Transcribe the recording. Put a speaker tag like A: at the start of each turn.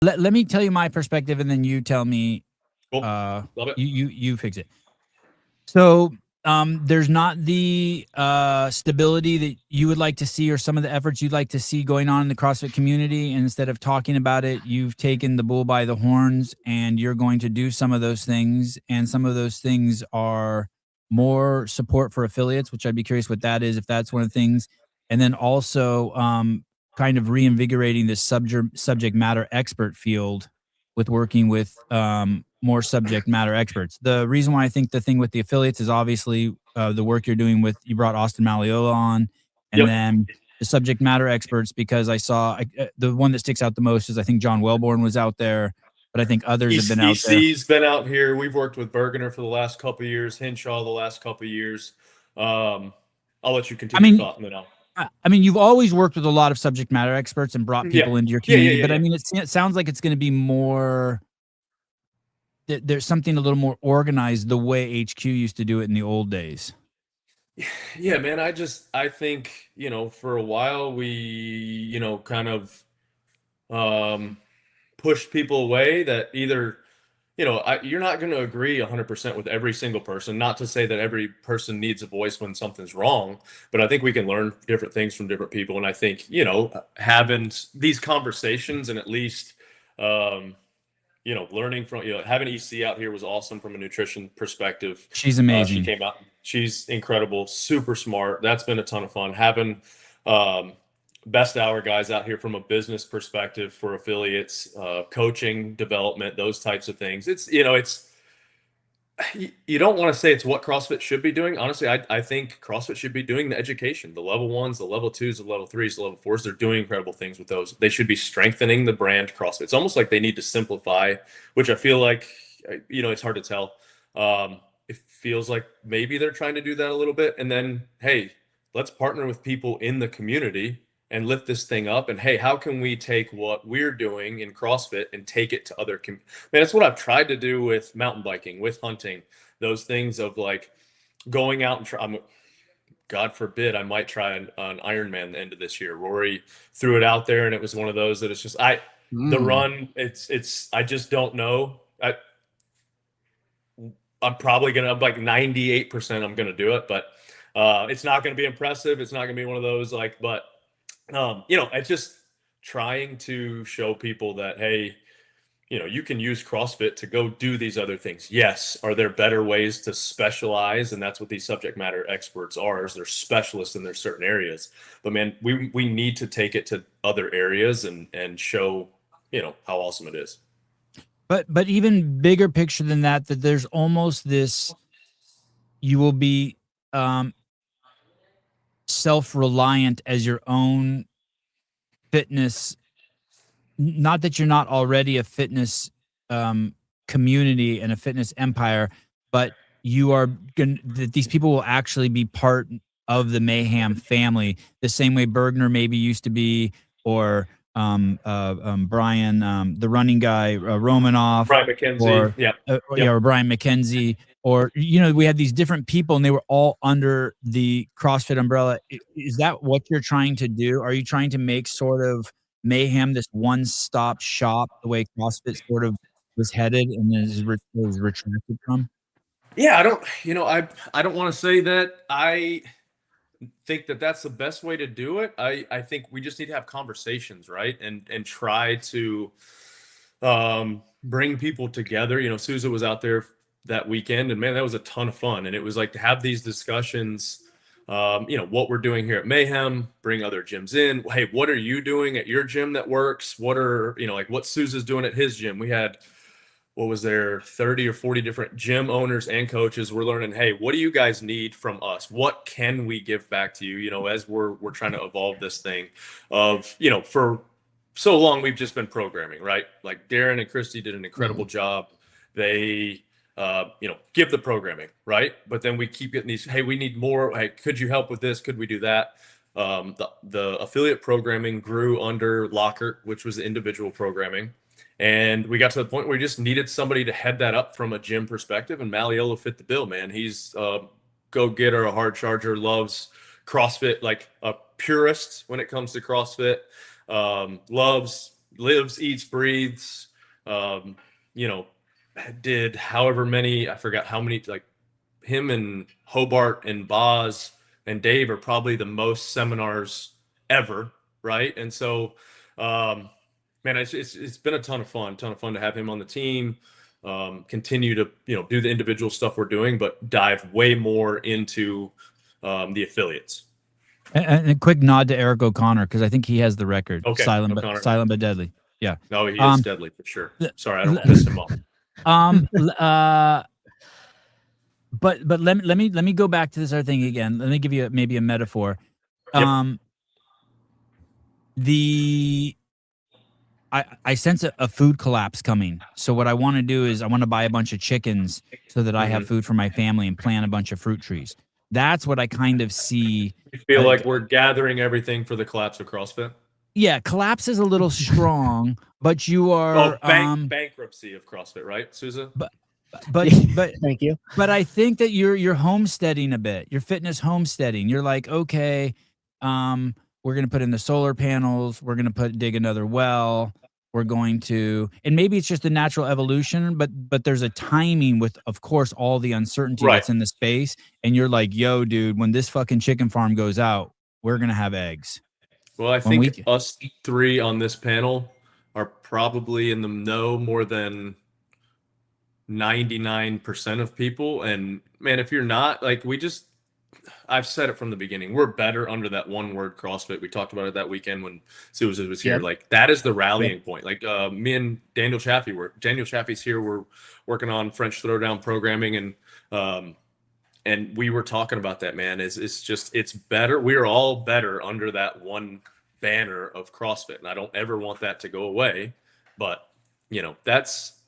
A: let me tell you my perspective, and then you tell me.
B: Cool. Love it.
A: You fix it. So there's not the stability that you would like to see, or some of the efforts you'd like to see going on in the CrossFit community. And instead of talking about it, you've taken the bull by the horns, and you're going to do some of those things. And some of those things are more support for affiliates, which I'd be curious what that is, if that's one of the things. And then also kind of reinvigorating this subject matter expert field with working with more subject matter experts. The reason why I think the thing with the affiliates is obviously the work you're doing with, you brought Austin Malleola on, and
B: Yep.
A: then the subject matter experts, because I saw the one that sticks out the most is I think John Wellborn was out there, but I think others have been out there.
B: EC's been out here. We've worked with Bergener for the last couple of years, Hinshaw the last couple of years. I'll let you continue thought, and then
A: I mean, you've always worked with a lot of subject matter experts and brought people into your community, but I mean, it sounds like it's going to be more, there's something a little more organized the way HQ used to do it in the old days.
B: Yeah, man. I think, for a while we, kind of pushed people away that either, you're not going to agree 100% with every single person. Not to say that every person needs a voice when something's wrong, but I think we can learn different things from different people. And I think, having these conversations and at least, learning from, having EC out here was awesome from a nutrition perspective.
A: She's amazing.
B: She came out. She's incredible, super smart. That's been a ton of fun. Having best hour guys out here from a business perspective for affiliates, coaching, development, those types of things. It's, you don't want to say it's what CrossFit should be doing. Honestly, I think CrossFit should be doing the education, the level 1s, the level 2s, the level 3s, the level 4s. They're doing incredible things with those. They should be strengthening the brand CrossFit. It's almost like they need to simplify, which I feel like, it's hard to tell. It feels like maybe they're trying to do that a little bit. And then, hey, let's partner with people in the community and lift this thing up. And hey, how can we take what we're doing in CrossFit and take it to other man, that's what I've tried to do with mountain biking, with hunting, those things of like going out and try. God forbid I might try an Ironman the end of this year. Rory threw it out there, and it was one of those that it's just the run. It's I just don't know. I'm probably gonna, like 98% I'm gonna do it, but it's not gonna be impressive. It's not gonna be one of those but it's just trying to show people that, hey, you can use CrossFit to go do these other things. Yes. Are there better ways to specialize? And that's what these subject matter experts are, is they're specialists in their certain areas. But man, we need to take it to other areas and show, how awesome it is.
A: But even bigger picture than that there's almost this, you will be self-reliant as your own fitness. Not that you're not already a fitness community and a fitness empire, but you are that these people will actually be part of the Mayhem family, the same way Bergner maybe used to be, or Brian, the running guy, Romanoff,
B: Brian McKenzie,
A: or Brian McKenzie, or we had these different people, and they were all under the CrossFit umbrella. Is that what you're trying to do? Are you trying to make sort of Mayhem this one-stop shop, the way CrossFit sort of was headed and is retracted from?
B: Yeah, I don't want to say that I think that that's the best way to do it. I think we just need to have conversations, right? And try to bring people together. Sousa was out there that weekend, and man, that was a ton of fun. And it was like to have these discussions, what we're doing here at Mayhem, bring other gyms in. Hey, what are you doing at your gym that works? What are, like what Sousa's doing at his gym? We had, what was there, 30 or 40 different gym owners and coaches. We're learning, hey, what do you guys need from us? What can we give back to you? As we're trying to evolve this thing of, for so long, we've just been programming, right? Like Darren and Christy did an incredible job. They, give the programming, right? But then we keep getting these, hey, we need more. Hey, could you help with this? Could we do that? The affiliate programming grew under Lockhart, which was the individual programming. And we got to the point where we just needed somebody to head that up from a gym perspective. And Malleola fit the bill, man. He's a go-getter, a hard charger, loves CrossFit, like a purist when it comes to CrossFit. Loves lives, eats, breathes, you know, did however many, I forgot how many, like him and Hobart and Boz and Dave are probably the most seminars ever, right? And so, man, it's been a ton of fun to have him on the team. Continue to do the individual stuff we're doing, but dive way more into the affiliates.
A: And a quick nod to Eric O'Connor because I think he has the record.
B: Okay, O'Connor.
A: Silent but deadly. Yeah.
B: No, he is
A: Um,
B: deadly for sure.
A: l-
B: Sorry, I don't piss him off.
A: um, l- uh, but let me go back to this other thing again. Let me give you maybe a metaphor.
B: Yep.
A: The I sense a food collapse coming. So what I want to do is I want to buy a bunch of chickens so that I have food for my family and plant a bunch of fruit trees. That's what I kind of see.
B: You feel like we're gathering everything for the collapse of CrossFit?
A: Yeah, collapse is a little strong, but you are
B: bankruptcy of CrossFit, right, Souza?
A: But
C: thank you.
A: But I think that you're homesteading a bit. You're fitness homesteading. You're like, okay, we're gonna put in the solar panels. We're gonna dig another well. We're going to, and maybe it's just the natural evolution, but there's a timing with, of course, all the uncertainty that's in the space. And you're like, yo, dude, when this fucking chicken farm goes out, we're gonna have eggs.
B: Well, I think us three on this panel are probably in the know more than 99% of people. And man, if you're not, like, I've said it from the beginning, we're better under that one word CrossFit. We talked about it that weekend when Susan was here. Like, that is the rallying point. Like, me and Daniel Chaffee's here. We're working on French throwdown programming, and we were talking about that, man. It's better. We're all better under that one banner of CrossFit. And I don't ever want that to go away, but that's